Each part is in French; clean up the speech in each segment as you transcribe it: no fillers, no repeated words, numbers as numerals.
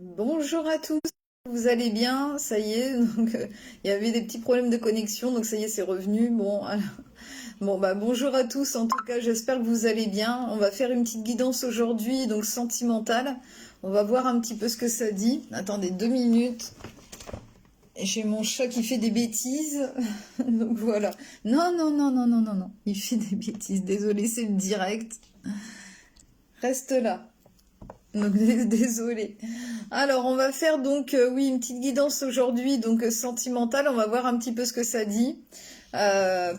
Bonjour à tous, vous allez bien? Ça y est, donc il y avait des petits problèmes de connexion, donc ça y est, c'est revenu. Bon, bon bah bonjour à tous. En tout cas, j'espère que vous allez bien. On va faire une petite guidance aujourd'hui, donc sentimentale. On va voir un petit peu ce que ça dit. Attendez 2 minutes. J'ai mon chat qui fait des bêtises, donc voilà. Non, non, non, non, non, non, non. Il fait des bêtises. Désolé, c'est le direct. Reste là. Donc désolé. Alors on va faire donc oui une petite guidance aujourd'hui donc sentimentale. On va voir un petit peu ce que ça dit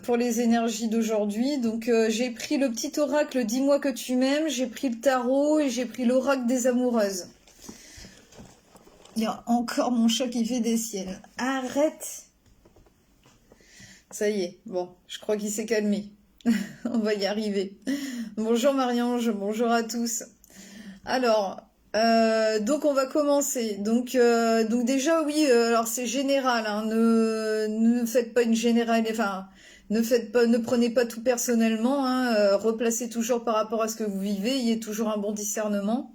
pour les énergies d'aujourd'hui. Donc j'ai pris le petit oracle Dis-moi que tu m'aimes. J'ai pris le tarot et j'ai pris l'oracle des amoureuses. Il y a encore mon chat qui fait des siennes. Arrête. Ça y est. Bon, je crois qu'il s'est calmé. On va y arriver. Bonjour Marie-Ange. Bonjour à tous. Alors, donc on va commencer. Donc déjà oui, alors c'est général, hein, ne faites pas une générale, enfin ne prenez pas tout personnellement, hein, replacez toujours par rapport à ce que vous vivez, il y a toujours un bon discernement.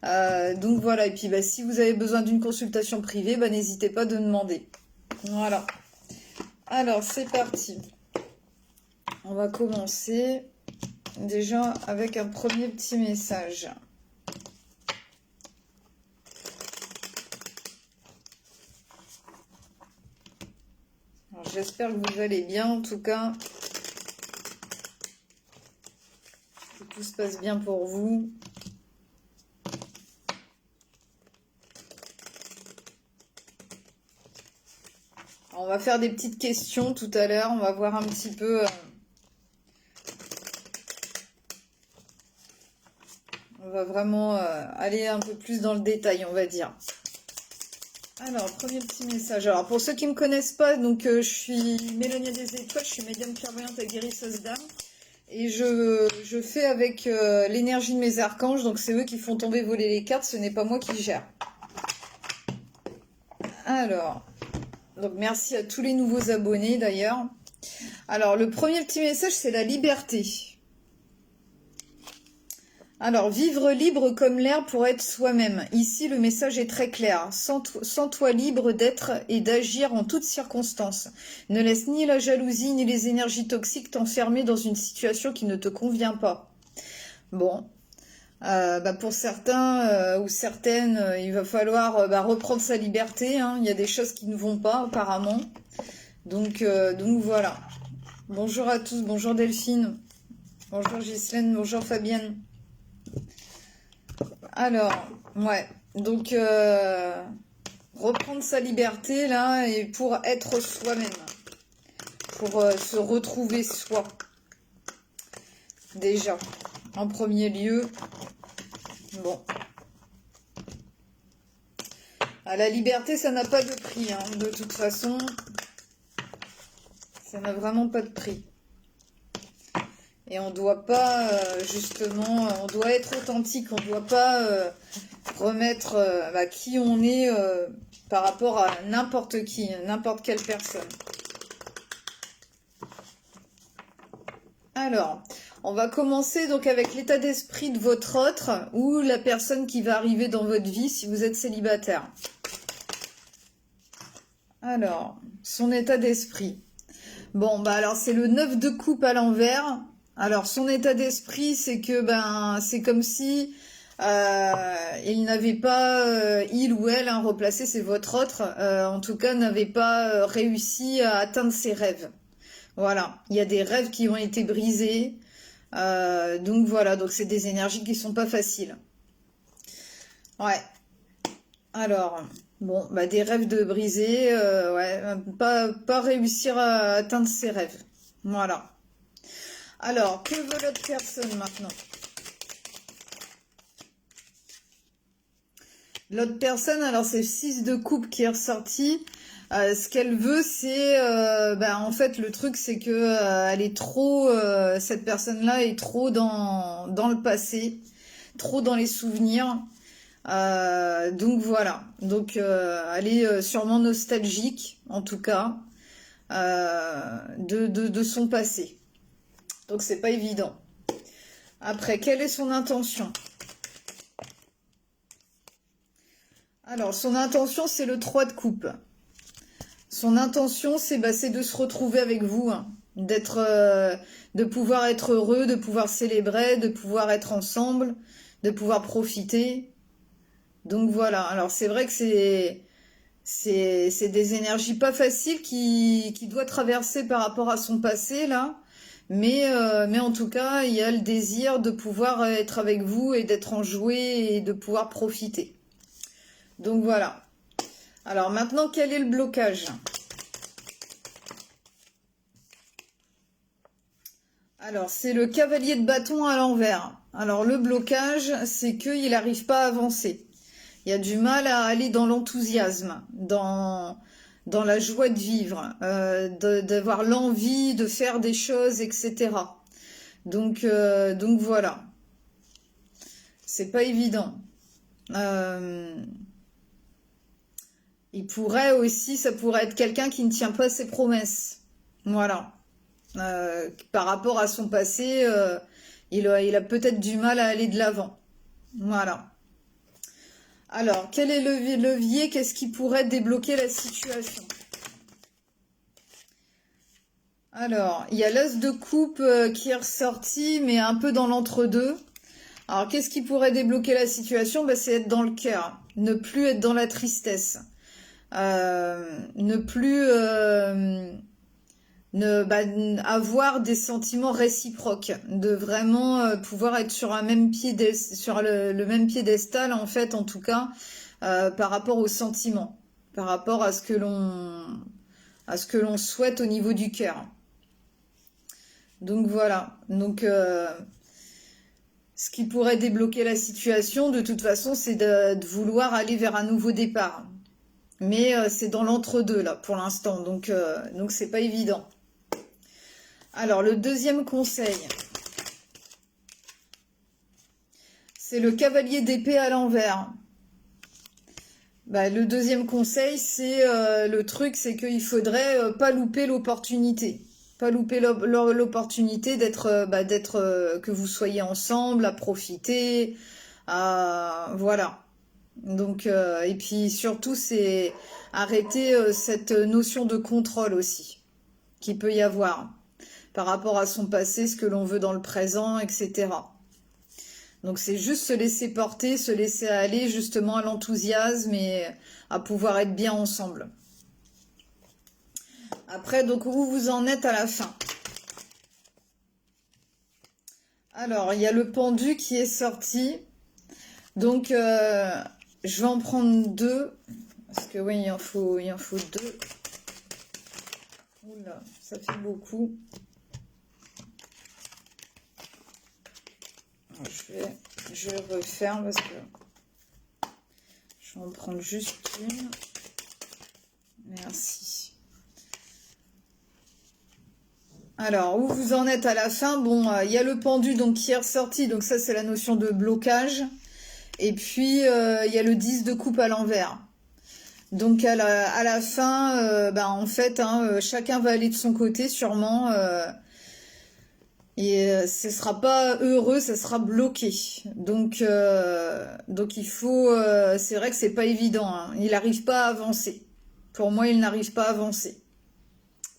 Donc voilà, et puis bah, si vous avez besoin d'une consultation privée, bah, n'hésitez pas de demander. Voilà. Alors c'est parti. On va commencer déjà avec un premier petit message. J'espère que vous allez bien, en tout cas, que tout se passe bien pour vous. Alors, on va faire des petites questions tout à l'heure, on va voir un petit peu... on va vraiment aller un peu plus dans le détail, on va dire. Alors, premier petit message. Alors, pour ceux qui ne me connaissent pas, donc je suis Mélanie des Étoiles, je suis médium clairvoyante et guérisseuse d'âme. Et je fais avec l'énergie de mes archanges, donc c'est eux qui font tomber, voler les cartes, ce n'est pas moi qui gère. Alors, donc merci à tous les nouveaux abonnés d'ailleurs. Alors, le premier petit message, c'est la liberté. Alors, vivre libre comme l'air pour être soi-même. Ici, le message est très clair. Sens-toi libre d'être et d'agir en toutes circonstances. Ne laisse ni la jalousie ni les énergies toxiques t'enfermer dans une situation qui ne te convient pas. Bon, bah pour certains ou certaines, il va falloir reprendre sa liberté, hein. Il y a des choses qui ne vont pas apparemment. Donc voilà. Bonjour à tous, bonjour Delphine, bonjour Ghislaine, bonjour Fabienne. Alors, ouais, donc reprendre sa liberté là et pour être soi-même, pour se retrouver soi. Déjà, en premier lieu, bon. Ah, la liberté, ça n'a pas de prix, hein, de toute façon. Ça n'a vraiment pas de prix. Et on doit pas, justement, on doit être authentique, on doit pas remettre qui on est par rapport à n'importe qui, n'importe quelle personne. Alors, on va commencer donc avec l'état d'esprit de votre autre ou la personne qui va arriver dans votre vie si vous êtes célibataire. Alors, son état d'esprit. Bon, bah alors c'est le 9 de coupe à l'envers. Alors son état d'esprit, c'est que c'est comme si il n'avait pas, il ou elle, hein, replacé, c'est votre autre, en tout cas n'avait pas réussi à atteindre ses rêves. Voilà, il y a des rêves qui ont été brisés. Donc voilà, donc c'est des énergies qui sont pas faciles. Ouais. Alors, bon, des rêves de brisés, ouais, pas réussir à atteindre ses rêves. Voilà. Alors, que veut l'autre personne maintenant? L'autre personne, alors c'est 6 de coupe qui est ressorti. Ce qu'elle veut, c'est, en fait, le truc, c'est que elle est trop, cette personne-là est trop dans le passé, trop dans les souvenirs. Donc voilà. Donc elle est sûrement nostalgique, en tout cas, de son passé. Donc c'est pas évident. Après, quelle est son intention? Alors, son intention, c'est le 3 de coupe. Son intention, c'est de se retrouver avec vous, hein. De pouvoir être heureux, de pouvoir célébrer, de pouvoir être ensemble, de pouvoir profiter. Donc voilà. Alors c'est vrai que c'est des énergies pas faciles qui doit traverser par rapport à son passé là. Mais en tout cas, il y a le désir de pouvoir être avec vous et d'être enjoué et de pouvoir profiter. Donc voilà. Alors maintenant, quel est le blocage? Alors, c'est le cavalier de bâton à l'envers. Alors, le blocage, c'est qu'il n'arrive pas à avancer. Il y a du mal à aller dans l'enthousiasme, dans la joie de vivre, d'avoir l'envie de faire des choses, etc. Donc voilà, c'est pas évident. Euh, ça pourrait être quelqu'un qui ne tient pas ses promesses. Voilà. Par rapport à son passé, il a peut-être du mal à aller de l'avant. Voilà. Alors, quel est le levier? Qu'est-ce qui pourrait débloquer la situation? Alors, il y a l'as de coupe qui est ressorti, mais un peu dans l'entre-deux. Alors, qu'est-ce qui pourrait débloquer la situation? C'est être dans le cœur, ne plus être dans la tristesse, ne plus avoir des sentiments réciproques, de vraiment pouvoir être sur un même sur le même piédestal en fait, en tout cas, par rapport aux sentiments, par rapport à ce que l'on souhaite au niveau du cœur. Donc voilà. Donc ce qui pourrait débloquer la situation, de toute façon, c'est de vouloir aller vers un nouveau départ. Mais c'est dans l'entre-deux là pour l'instant, donc c'est pas évident. Alors le deuxième conseil, c'est le cavalier d'épée à l'envers. Le deuxième conseil, c'est le truc, c'est qu'il faudrait pas louper l'opportunité. Pas louper l'opportunité d'être que vous soyez ensemble, à profiter, voilà. Donc et puis surtout c'est arrêter cette notion de contrôle aussi qu'il peut y avoir par rapport à son passé, ce que l'on veut dans le présent, etc. Donc c'est juste se laisser porter, se laisser aller justement à l'enthousiasme et à pouvoir être bien ensemble. Après, donc où vous en êtes à la fin? Alors, il y a le pendu qui est sorti. Donc, je vais en prendre deux. Parce que oui, il en faut deux. Oula, ça fait beaucoup. Je vais refaire parce que je vais en prendre juste une. Merci. Alors, où vous en êtes à la fin? Bon, il y a le pendu donc qui est ressorti, donc ça c'est la notion de blocage. Et puis il y a le 10 de coupe à l'envers. Donc à la fin, en fait, chacun va aller de son côté sûrement. Et ce sera pas heureux, ça sera bloqué. Donc il faut. C'est vrai que c'est pas évident, hein. Il n'arrive pas à avancer. Pour moi, il n'arrive pas à avancer.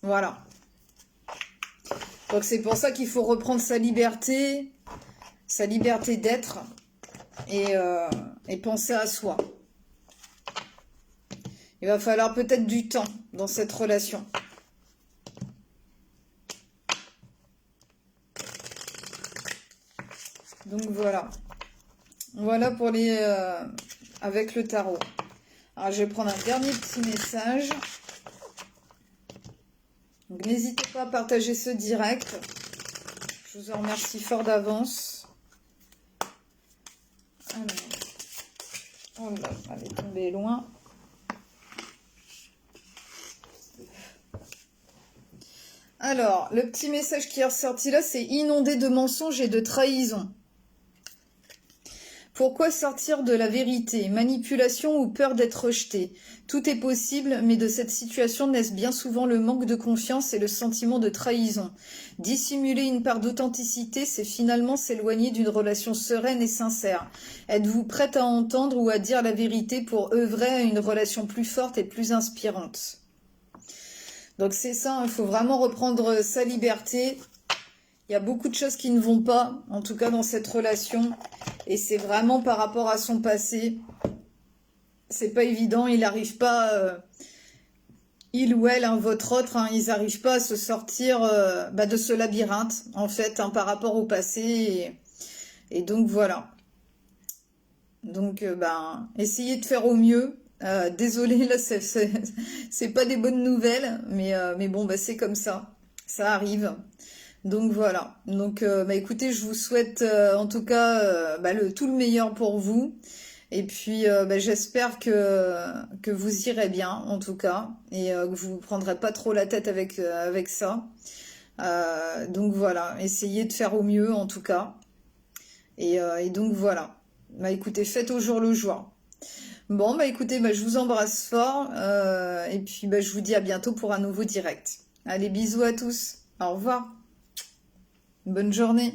Voilà. Donc c'est pour ça qu'il faut reprendre sa liberté d'être et penser à soi. Il va falloir peut-être du temps dans cette relation. Donc voilà. Voilà pour les avec le tarot. Alors je vais prendre un dernier petit message. Donc n'hésitez pas à partager ce direct. Je vous en remercie fort d'avance. Alors, oh là, elle est tombée loin. Alors, le petit message qui est ressorti là, c'est inondé de mensonges et de trahisons. Pourquoi sortir de la vérité? Manipulation ou peur d'être rejeté? Tout est possible, mais de cette situation naissent bien souvent le manque de confiance et le sentiment de trahison. Dissimuler une part d'authenticité, c'est finalement s'éloigner d'une relation sereine et sincère. Êtes-vous prête à entendre ou à dire la vérité pour œuvrer à une relation plus forte et plus inspirante? Donc c'est ça, il faut vraiment reprendre sa liberté. Il y a beaucoup de choses qui ne vont pas, en tout cas dans cette relation. Et c'est vraiment par rapport à son passé. C'est pas évident, il n'arrive pas, il ou elle, hein, votre autre, hein, ils n'arrivent pas à se sortir de ce labyrinthe, en fait, hein, par rapport au passé. Et donc voilà. Donc, essayez de faire au mieux. Désolée, là, c'est pas des bonnes nouvelles, mais bon, c'est comme ça. Ça arrive. Donc voilà. Donc écoutez, je vous souhaite en tout cas tout le meilleur pour vous. Et puis j'espère que vous irez bien en tout cas et que vous ne prendrez pas trop la tête avec ça. Donc voilà, essayez de faire au mieux en tout cas. Et donc voilà. Écoutez, faites au jour le jour. Bon écoutez, je vous embrasse fort et puis je vous dis à bientôt pour un nouveau direct. Allez, bisous à tous. Au revoir. Bonne journée.